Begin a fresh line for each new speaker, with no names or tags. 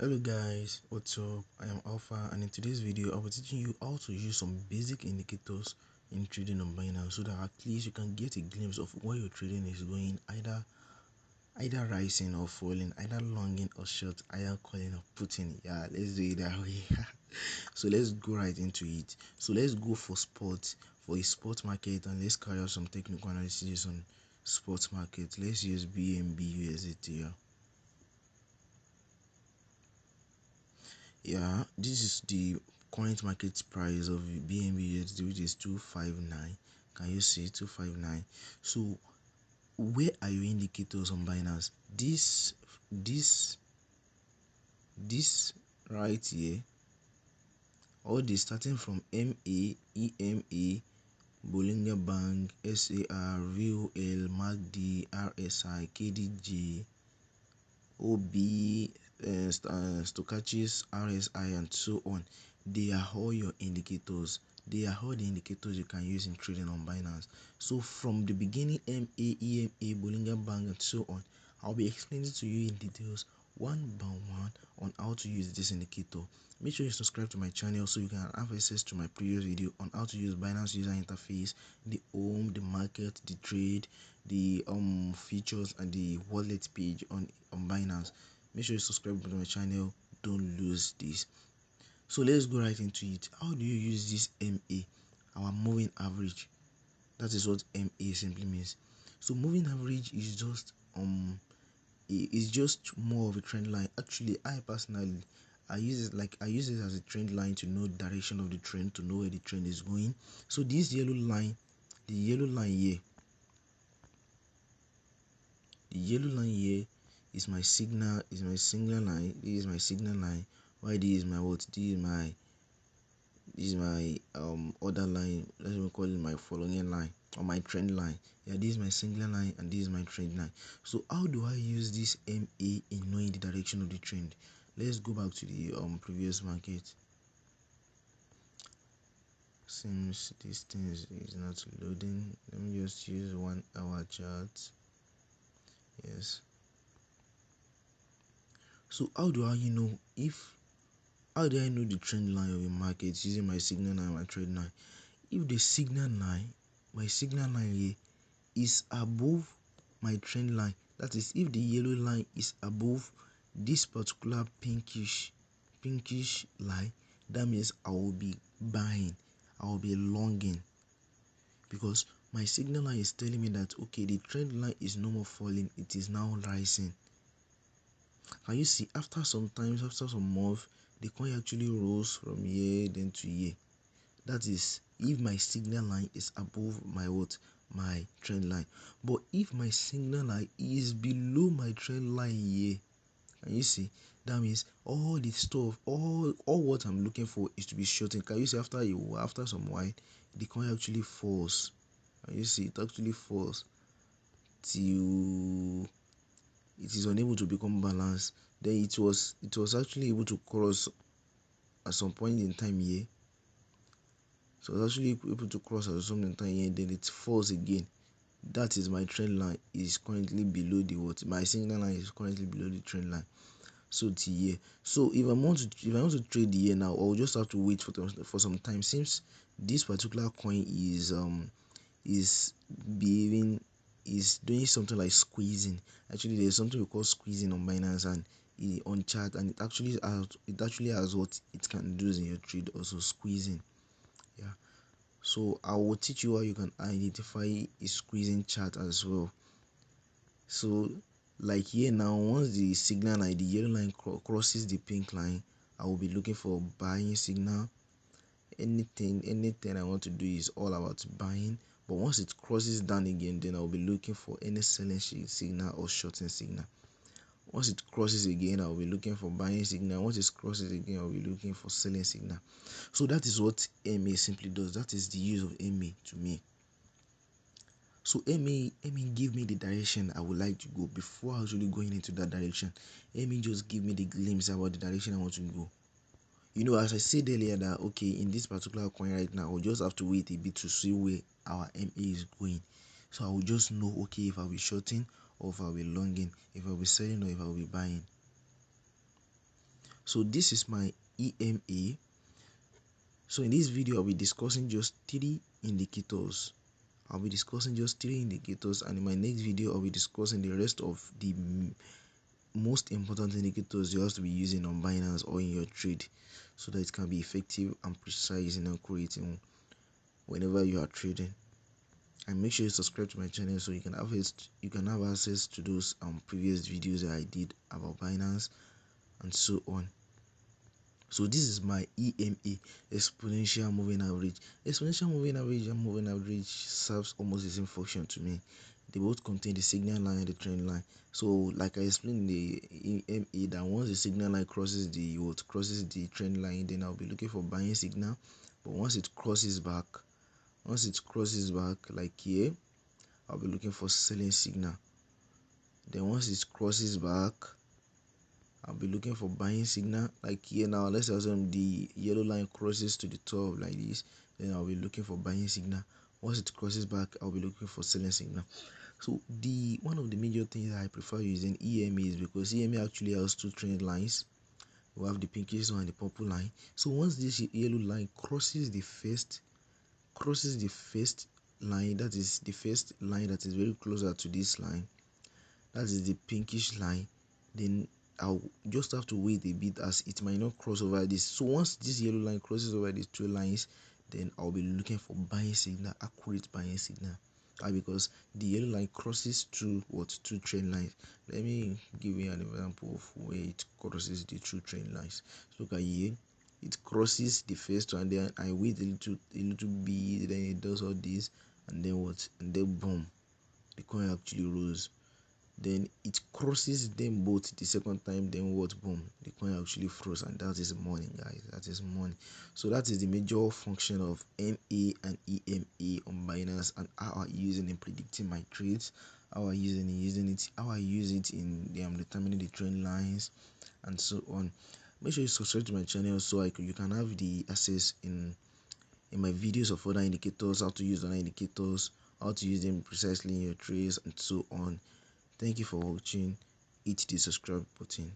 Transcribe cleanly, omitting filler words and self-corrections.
Hello guys, what's up? I am Alpha, and in today's video I'll be teaching you how to use some basic indicators in trading on Binance so that at least you can get a glimpse of where your trading is going, either rising or falling, either longing or short, either calling or putting. Yeah, let's do it that way. So let's go right into it. So let's go for a spot market, and let's carry out some technical analysis on spot market. Let's use BNB USDT. Yeah, this is the current market price of BNB USD, which is 259. Can you see 259? So where are your indicators on Binance? This this right here, all this starting from MA, EMA, Bollinger Bank, SAR, VOL, MACD, RSI, KDJ, OB, stochastics, RSI, and so on. They are all your indicators. They are all the indicators you can use in trading on Binance. So from the beginning, MA, EMA, Bollinger Bank, and so on, I'll be explaining to you in details one by one on how to use this indicator. Make sure you subscribe to my channel so you can have access to my previous video on how to use Binance user interface, the home, the market, the trade, the features, and the wallet page on Binance. Make sure you subscribe to my channel. Don't lose this. So let's go right into it. How do you use this MA, our moving average? That is what MA simply means. So moving average is just more of a trend line. Actually, I personally I use it as a trend line to know the direction of the trend, to know where the trend is going. So this yellow line, the yellow line here, the yellow line here is my signal line. This is my signal line. Why this is my what? This is my other line. Let's even call it my following line or my trend line. Yeah, this is my signal line and this is my trend line. So how do I use this MA in knowing the direction of the trend? Let's go back to the previous market. Seems this thing is not loading. Let me just use 1 hour chart. Yes. So how do I know the trend line of a market using my signal line and my trend line? If the signal line, my signal line here is above my trend line, that is if the yellow line is above this particular pinkish line, that means I will be buying, I will be longing, because my signal line is telling me that okay, the trend line is no more falling, it is now rising. Can you see, after some months, the coin actually rose from here then to here. That is if my signal line is above my trend line. But if my signal line is below my trend line here, can you see, that means all the stuff, all what I'm looking for is to be shorting. Can you see, after some while, the coin actually falls. Can you see, it actually falls till it is unable to become balanced. Then it was actually able to cross at some point in time here. So it's actually able to cross at some time here, then it falls again. That is my trend line is currently below the what? My signal line is currently below the trend line. So to here. So if I want to trade here now, I'll just have to wait for some time, since this particular coin is behaving, is doing something like squeezing. Actually, there's something we call squeezing on Binance and on chart, and it actually has what it can do in your trade, also squeezing. Yeah, so I will teach you how you can identify a squeezing chart as well. So like here now, once the signal line, the yellow line crosses the pink line, I will be looking for buying signal. Anything I want to do is all about buying. But once it crosses down again, then I'll be looking for any selling signal or shorting signal. Once it crosses again, I'll be looking for buying signal. Once it crosses again, I'll be looking for selling signal. So that is what MA simply does. That is the use of MA to me. So MA give me the direction I would like to go. Before actually going into that direction, MA just give me the glimpse about the direction I want to go. As I said earlier, that okay, in this particular coin right now, we'll just have to wait a bit to see where our MA is going. So I will just know, okay, if I'll be shorting or if I'll be longing, if I'll be selling or if I'll be buying. So this is my EMA. So in this video I'll be discussing just three indicators. And in my next video I'll be discussing the rest of the most important indicators you have to be using on Binance or in your trade, so that it can be effective and precise and accurate whenever you are trading. And make sure you subscribe to my channel so you can have access to those previous videos that I did about Binance and so on. So this is my EMA, exponential moving average. Exponential moving average and moving average serves almost the same function to me. They both contain the signal line and the trend line. So like I explained in the EMA, that once the signal line crosses the trend line, then I'll be looking for buying signal. But once it crosses back like here, I'll be looking for selling signal. Then once it crosses back, I'll be looking for buying signal. Like here now, let's assume the yellow line crosses to the top like this, then I'll be looking for buying signal. Once it crosses back, I'll be looking for selling signal. So the one of the major things that I prefer using EMA is because EMA actually has two trend lines. We have the pinkish one and the purple line. So once this yellow line crosses the first line, that is the first line that is very closer to this line, that is the pinkish line, then I'll just have to wait a bit as it might not cross over this. So once this yellow line crosses over these two lines, then I'll be looking for buying signal, accurate buying signal. Because the yellow line crosses two trend lines. Let me give you an example of where it crosses the two trend lines. So look at here, it crosses the first one, then I wait a little bit, then it does all this, and then boom, the coin actually rose. Then it crosses them both the second time, then boom, the coin actually froze, and that is money, guys. That is money. So that is the major function of MA and EMA on Binance, and how I use it in predicting my trades, how I use it in determining the trend lines and so on. Make sure you subscribe to my channel so you can have the access in my videos of other indicators, how to use other indicators, how to use them precisely in your trades and so on. Thank you for watching. Hit the subscribe button.